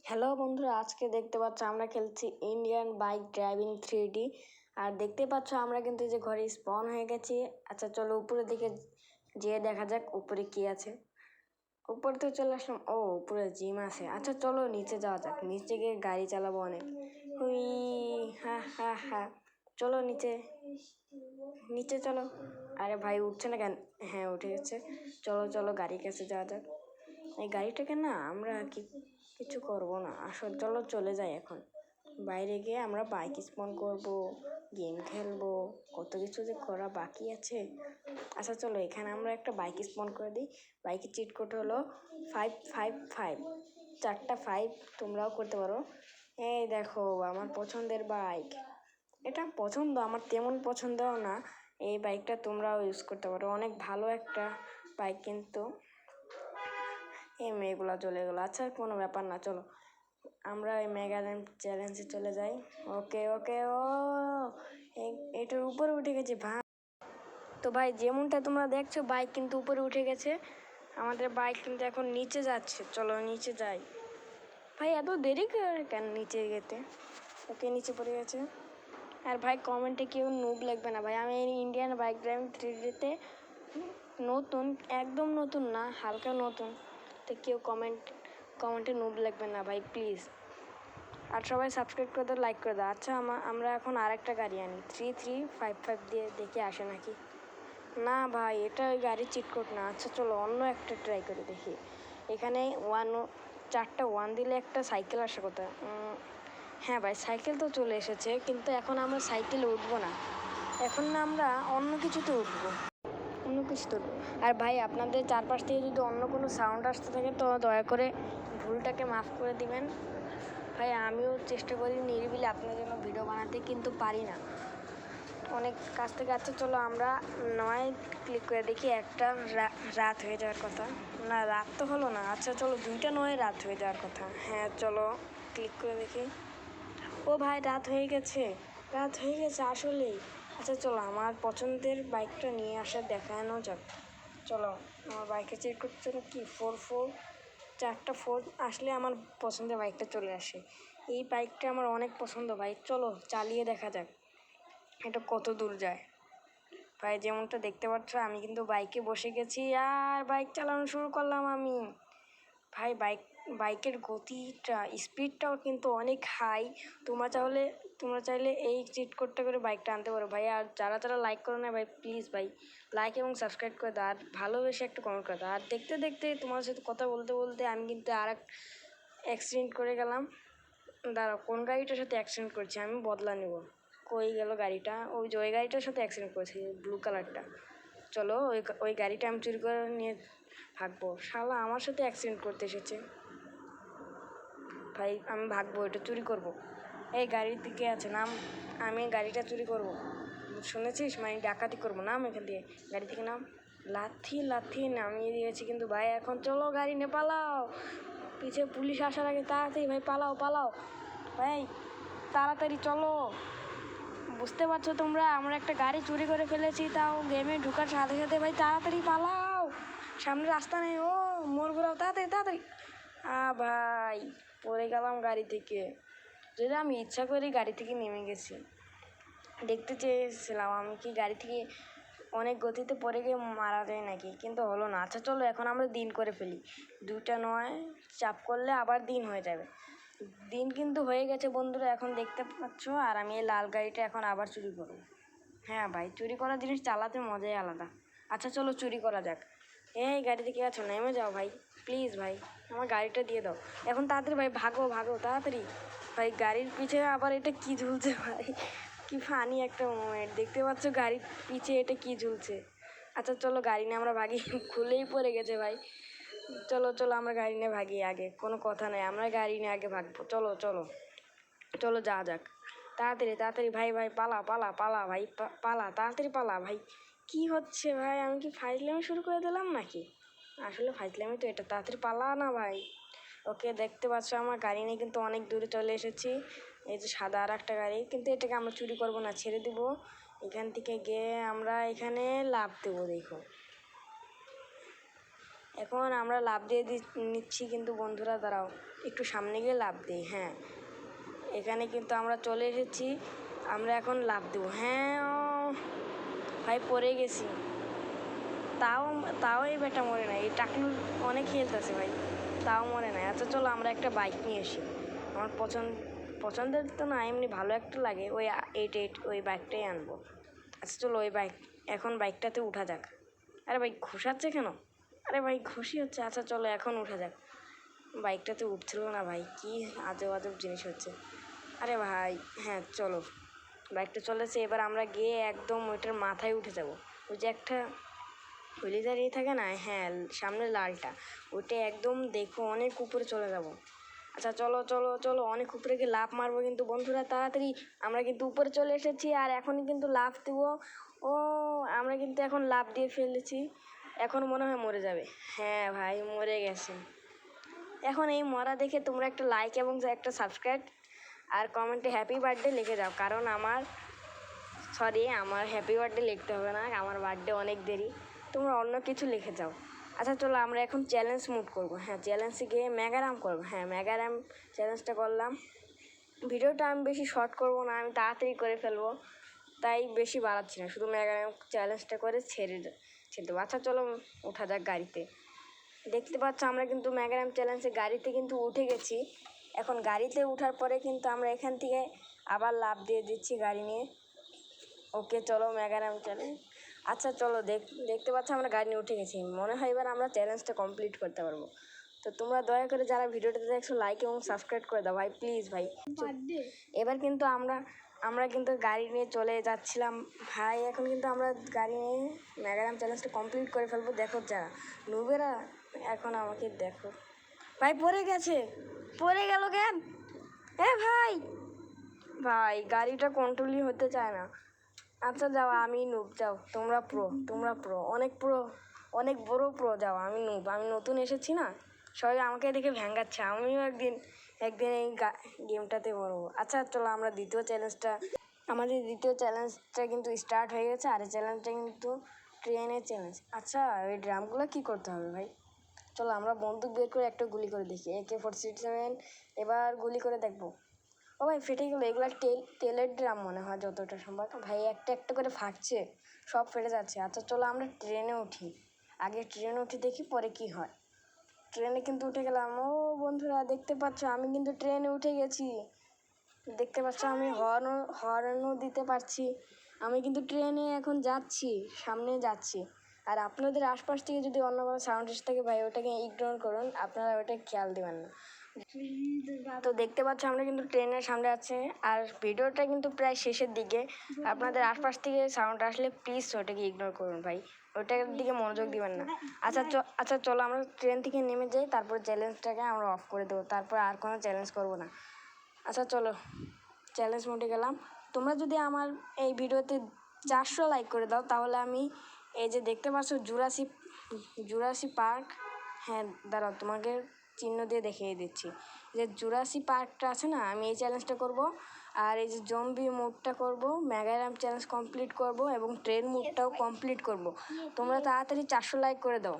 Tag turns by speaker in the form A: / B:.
A: Hello বন্ধুরা, আজকে দেখতে পাচ্ছ আমরা খেলছি ইন্ডিয়ান বাইক ড্রাইভিং 3D। আর দেখতে পাচ্ছ আমরা কিন্তু যে ঘরে স্পন হয়ে গেছি। আচ্ছা চলো উপরের দিকে যেয়ে দেখা যাক উপরে কি আছে। উপরে তো চলে আসলাম। ও উপরে জিম আছে। আচ্ছা চলো নিচে যাওয়া যাক, নিচে গিয়ে গাড়ি চালাবো অনেক। হুই, হা হা হা। চলো নিচে নিচে চলো। আরে ভাই উঠছে না কেন? হ্যাঁ উঠে গেছে। চলো চলো গাড়ির কাছে যাওয়া যাক। এই গাড়িটাকে না আমরা কিছু করবো না, আসলে চলো চলে যাই। এখন বাইরে গিয়ে আমরা বাইক স্পন করবো, গেম খেলবো, কত কিছু যে করা বাকি আছে। আচ্ছা চলো এখানে আমরা একটা বাইক স্পন করে দিই। বাইকের চিট কোড হলো 555, 4টা 5। তোমরাও করতে পারো। এই দেখো আমার পছন্দের বাইক, এটা পছন্দ আমার, তেমন পছন্দও না। এই বাইকটা তোমরাও ইউজ করতে পারো, অনেক ভালো একটা বাইক। কিন্তু এই মেয়েগুলো চলে গেলো। আচ্ছা কোনো ব্যাপার না, চলো আমরা এই মেগা চ্যালেঞ্জে চলে যাই। ওকে ওকে, ও এটার উপরে উঠে গেছে ভাই। তো ভাই যেমনটা তোমরা দেখছো বাইক কিন্তু উপরে উঠে গেছে। আমাদের বাইক কিন্তু এখন নিচে যাচ্ছে। চলো নিচে যাই। ভাই এত দেরি করে কেন নিচে যেতে? ওকে নিচে পড়ে গেছে। আর ভাই কমেন্টে কেউ নুব লাগবে না ভাই, আমি ইন্ডিয়ান বাইক ড্রাইভিং 3Dতে নতুন, একদম নতুন না, হালকা নতুন। তো কেউ কমেন্টে নুব লাগবে না ভাই প্লিজ। আর সবাই সাবস্ক্রাইব করে দাও, লাইক করে দাও। আচ্ছা আমরা এখন আরেকটা গাড়ি আনি, 3355 দিয়ে দেখে আসে নাকি। না ভাই এটা ওই গাড়ির চিটকোট না। আচ্ছা চলো অন্য একটা ট্রাই করে দেখি। এখানে 4টা 1 দিলে একটা সাইকেল আসে কোথায়? হ্যাঁ ভাই সাইকেল তো চলে এসেছে, কিন্তু এখন আমরা সাইকেলে উঠবো না, এখন না আমরা অন্য কিছুতে উঠবো, অন্য কিছুতে উঠবো। আর ভাই আপনাদের চারপাশ থেকে যদি অন্য কোনো সাউন্ড আসতে থাকে তো দয়া করে ভুলটাকে মাফ করে দিবেন ভাই। আমিও চেষ্টা করি নিরিবিলি আপনার জন্য ভিডিও বানাতে, কিন্তু পারি না, অনেক কাছ থেকে। আচ্ছা চলো আমরা 9 ক্লিক করে দেখি। একটা রাত হয়ে যাওয়ার কথা, না রাত তো হলো না। আচ্ছা চলো 2টা 9 রাত হয়ে যাওয়ার কথা। হ্যাঁ চলো ক্লিক করে দেখি। ও ভাই রাত হয়ে গেছে, রাত হয়ে গেছে আসলেই। আচ্ছা চলো আমার পছন্দের বাইকটা নিয়ে আসা দেখানো যাক। চলো আমার বাইকে চেক করতে চলো কি 4 4টা 4 আসলে আমার পছন্দের বাইকটা চলে আসে। এই বাইকটা আমার অনেক পছন্দ ভাই, চলো চালিয়ে দেখা যাক এটা কত দূর যায়। ভাই যেমনটা দেখতে পাচ্ছ আমি কিন্তু বাইকে বসে গেছি আর বাইক চালানো শুরু করলাম আমি। ভাই বাইকের গতিটা, স্পিডটাও কিন্তু অনেক হাই। তোমরা চাইলে এই চিট কোডটা করে বাইকটা আনতে পারো ভাই। আর যারা লাইক করো না ভাই প্লিজ ভাই লাইক এবং সাবস্ক্রাইব করে দাও, আর ভালোবেসে একটা কমেন্ট করে দাও। আর দেখতে দেখতে তোমার সাথে কথা বলতে বলতে আমি কিন্তু আর এক অ্যাক্সিডেন্ট করে গেলাম। দাঁড়াও কোন গাড়িটার সাথে অ্যাক্সিডেন্ট করছি আমি বদলা নেব। কই গেল গাড়িটা? ওই যে ওই গাড়িটার সাথে অ্যাক্সিডেন্ট করেছি, ব্লু কালারটা। চলো ওই গাড়িটা আমি চুরি করে নিয়ে ভাগবো। শালা আমার সাথে অ্যাক্সিডেন্ট করতে এসেছে ভাই, আমি ভাগবো, এটা চুরি করব। এই গাড়ির দিকে আছে নাম, আমি গাড়িটা চুরি করব, শুনেছিস? মানে ডাকাতি করবো, নাম এখান দিয়ে, গাড়ি থেকে নাম। লাথি নামিয়ে দিয়েছি কিন্তু ভাই। এখন চলো গাড়ি নিয়ে পালাও, পিছিয়ে পুলিশ আসার আগে তাড়াতাড়ি ভাই পালাও ভাই, তাড়াতাড়ি চলো। বুঝতে পারছো তোমরা আমরা একটা গাড়ি চুরি করে ফেলেছি, তাও গেমে ঢোকার সাথে সাথে ভাই তাড়াতাড়ি পালাও, সামনে রাস্তা নেই। ও মোড় ঘোরাও তাড়াতাড়ি। ভাই পড়ে গেলাম গাড়ি থেকে, যদি আমি ইচ্ছা করে গাড়ি থেকে নেমে গেছি। দেখতে চেয়েছিলাম আমি কি গাড়ি থেকে অনেক গতিতে পড়ে গিয়ে মারা যায় নাকি, কিন্তু হলো না। আচ্ছা চলো এখন আমরা দিন করে ফেলি। 2টা 9 চাপ করলে আবার দিন হয়ে যাবে। দিন কিন্তু হয়ে গেছে বন্ধুরা, এখন দেখতে পাচ্ছ। আর আমি এই লাল গাড়িটা এখন আবার চুরি করব। হ্যাঁ ভাই চুরি করা জিনিস চালাতে মজাই আলাদা। আচ্ছা চলো চুরি করা যাক। এই গাড়ি থেকে আছো নেমে যাও ভাই প্লিজ ভাই, আমার গাড়িটা দিয়ে দাও এখন তাড়াতাড়ি ভাই, ভাগো তাড়াতাড়ি ভাই। গাড়ির পিছে আবার এটা কি ঝুলছে ভাই, কি ফানি একটা মোমেন্ট। দেখতে পাচ্ছ গাড়ির পিছে এটা কি ঝুলছে। আচ্ছা চলো গাড়ি নিয়ে আমরা ভাগি, খুলেই পড়ে গেছে ভাই। চলো আমরা গাড়ি নিয়ে ভাগি, আগে কোনো কথা নেই, আমরা গাড়ি নিয়ে আগে ভাগবো। চলো যা যাক, তাড়াতাড়ি ভাই পালা ভাই, পালা তাড়াতাড়ি পালা ভাই। কি হচ্ছে ভাই, আমি কি ফাইজলামি শুরু করে দিলাম নাকি? আসলে ফাইজলামি তো এটা, তাড়াতাড়ি পালা না ভাই। ওকে দেখতে পাচ্ছ আমার গাড়ি নিয়ে কিন্তু অনেক দূরে চলে এসেছি। এই যে সাদা আর একটা গাড়ি, কিন্তু এটাকে আমরা চুরি করবো না, ছেড়ে দেবো। এখান থেকে গিয়ে আমরা এখানে লাফ দেবো। দেখো এখন আমরা লাফ দিয়ে নিচ্ছি, কিন্তু বন্ধুরা দাঁড়াও, একটু সামনে গিয়ে লাফ দিই। হ্যাঁ, এখানে কিন্তু আমরা চলে এসেছি, আমরা এখন লাফ দেবো। হ্যাঁ ভাই, পড়ে গেছি, তাও তাও এই বেটা মরে না। এই টাকলু অনেক খেলতেছে ভাই, তাও মরে না। আচ্ছা চলো আমরা একটা বাইক নিয়ে আসি। আমার পছন্দের তো না, এমনি ভালো একটা লাগে, ওই 88 ওই বাইকটাই আনবো। আচ্ছা চলো ওই এখন বাইকটাতে উঠা যাক। আরে ভাই ঘুষাচ্ছে কেন? আরে ভাই খুশি হচ্ছে। আচ্ছা চলো এখন উঠা যাক। বাইকটাতে উঠছিল না ভাই, কি আজব আজব জিনিস হচ্ছে। আরে ভাই হ্যাঁ চলো, বাইকটা চলেছে। এবার আমরা গিয়ে একদম ওইটার মাথায় উঠে যাব। ওই যে একটা হুইলে দাঁড়িয়ে থাকে না, হ্যাঁ সামনে লালটা, ওইটা একদম দেখো অনেক উপরে চলে যাব। আচ্ছা চলো চলো চলো, অনেক উপরে গিয়ে লাফ মারবো। কিন্তু বন্ধুরা তাড়াতাড়ি, আমরা কিন্তু উপরে চলে এসেছি আর এখনই কিন্তু লাফ দেবো। ও আমরা কিন্তু এখন লাফ দিয়ে ফেলেছি, এখন মনে হয় মরে যাবে। হ্যাঁ ভাই মরে গেছে। এখন এই মরা দেখে তোমরা একটা লাইক এবং একটা সাবস্ক্রাইব আর কমেন্টে হ্যাপি বার্থডে লিখে যাও, কারণ আমার হ্যাপি বার্থডে লিখতে হবে না, আমার বার্থডে অনেক দেরি, তোমরা অন্য কিছু লিখে যাও। আচ্ছা চলো আমরা এখন চ্যালেঞ্জ মুড করবো। হ্যাঁ চ্যালেঞ্জে গিয়ে মেগারাম করবো। হ্যাঁ মেগারাম চ্যালেঞ্জটা করলাম। ভিডিওটা আমি বেশি শর্ট করবো না, আমি তাড়াতাড়ি করে ফেলবো, তাই বেশি বাড়াচ্ছি না, শুধু মেগারাম চ্যালেঞ্জটা করে ছেড়ে দেবো। আচ্ছা চলো ওঠা যাক গাড়িতে। দেখতে পাচ্ছ আমরা কিন্তু মেগারাম চ্যালেঞ্জে গাড়িতে কিন্তু উঠে গেছি। এখন গাড়িতে ওঠার পরে কিন্তু আমরা এখান থেকে আবার লাফ দিয়ে দিচ্ছি গাড়ি নিয়ে। ওকে চলো মেগারাম চ্যালেঞ্জ। আচ্ছা চলো দেখতে পাচ্ছ আমরা গাড়ি নিয়ে উঠে গেছি, মনে হয় এবার আমরা চ্যালেঞ্জটা কমপ্লিট করতে পারবো। তো তোমরা দয়া করে যারা ভিডিওটাতে দেখছো লাইক এবং সাবস্ক্রাইব করে দাও ভাই, প্লিজ ভাই। এবার কিন্তু আমরা কিন্তু গাড়ি নিয়ে চলে যাচ্ছিলাম ভাই। এখন কিন্তু আমরা গাড়ি নিয়ে মেগারাম চ্যালেঞ্জটা কমপ্লিট করে ফেলবো। দেখো যারা নুবেরা, এখন আমাকে দেখো ভাই, পড়ে গেছে। পড়ে গেল কেন? ভাই ভাই গাড়িটা কন্ট্রোলই হতে চায় না। আচ্ছা যাও, আমি নুব, যাও তোমরা প্রো অনেক বড় প্রো, যাও। আমি নুব, আমি নতুন এসেছি না, সবাই আমাকে দেখে ভ্যাঙ্গাচ্ছে, আমিও একদিন এই গেমটাতে বলবো। আচ্ছা চলো আমরা আমাদের দ্বিতীয় চ্যালেঞ্জটা কিন্তু স্টার্ট হয়ে গেছে। আর এই চ্যালেঞ্জটা কিন্তু ট্রেনের চ্যালেঞ্জ। আচ্ছা ওই ড্রামগুলো কী করতে হবে ভাই? চলো আমরা বন্দুক বের করে একটা গুলি করে দেখি, AK-47। এবার গুলি করে দেখবো। ও ভাই ফেটে গেলো, এগুলো তেলের ড্রাম মনে হয় যতটা সম্ভব। ভাই একটা একটা করে ফাটছে, সব ফেটে যাচ্ছে। আচ্ছা চলো আমরা ট্রেনে উঠি, আগে ট্রেনে উঠি দেখি পরে কি হয়। ট্রেনে কিন্তু উঠে গেলাম। ও বন্ধুরা দেখতে পাচ্ছ আমি কিন্তু ট্রেনে উঠে গেছি, দেখতে পাচ্ছ আমি হর্নও দিতে পারছি। আমি কিন্তু ট্রেনে এখন যাচ্ছি, সামনে যাচ্ছি। আর আপনাদের আশপাশ থেকে যদি অন্য কোনো সাউন্ড এসে থাকে ভাই ওটাকে ইগনোর করুন, আপনারা ওটা খেয়াল দেবেন না। তো দেখতে পাচ্ছ আমরা কিন্তু ট্রেনের সামনে আছে, আর ভিডিওটা কিন্তু প্রায় শেষের দিকে। আপনাদের আশপাশ থেকে সাউন্ড আসলে প্লিজ ওটাকে ইগনোর করুন ভাই, ওটার দিকে মনোযোগ দিবেন না। আচ্ছা চলো আমরা ট্রেন থেকে নেমে যাই, তারপর চ্যালেঞ্জটাকে আমরা অফ করে দেবো, তারপর আর কোনো চ্যালেঞ্জ করবো না। আচ্ছা চলো চ্যালেঞ্জ মোডে গেলাম। তোমরা যদি আমার এই ভিডিওতে 400 লাইক করে দাও তাহলে আমি এই যে দেখতে পাচ্ছ জুরাসি পার্ক, হ্যাঁ দাঁড়াও তোমাকে চিহ্ন দিয়ে দেখিয়ে দিচ্ছি, যে জুরাসি পার্কটা আছে না, আমি এই চ্যালেঞ্জটা করব। আর এই যে জম্বি মুডটা করব, মেগারাম চ্যালেঞ্জ কমপ্লিট করব এবং ট্রেন মুডটাও কমপ্লিট করব। তোমরা তাড়াতাড়ি 400 লাইক করে দাও।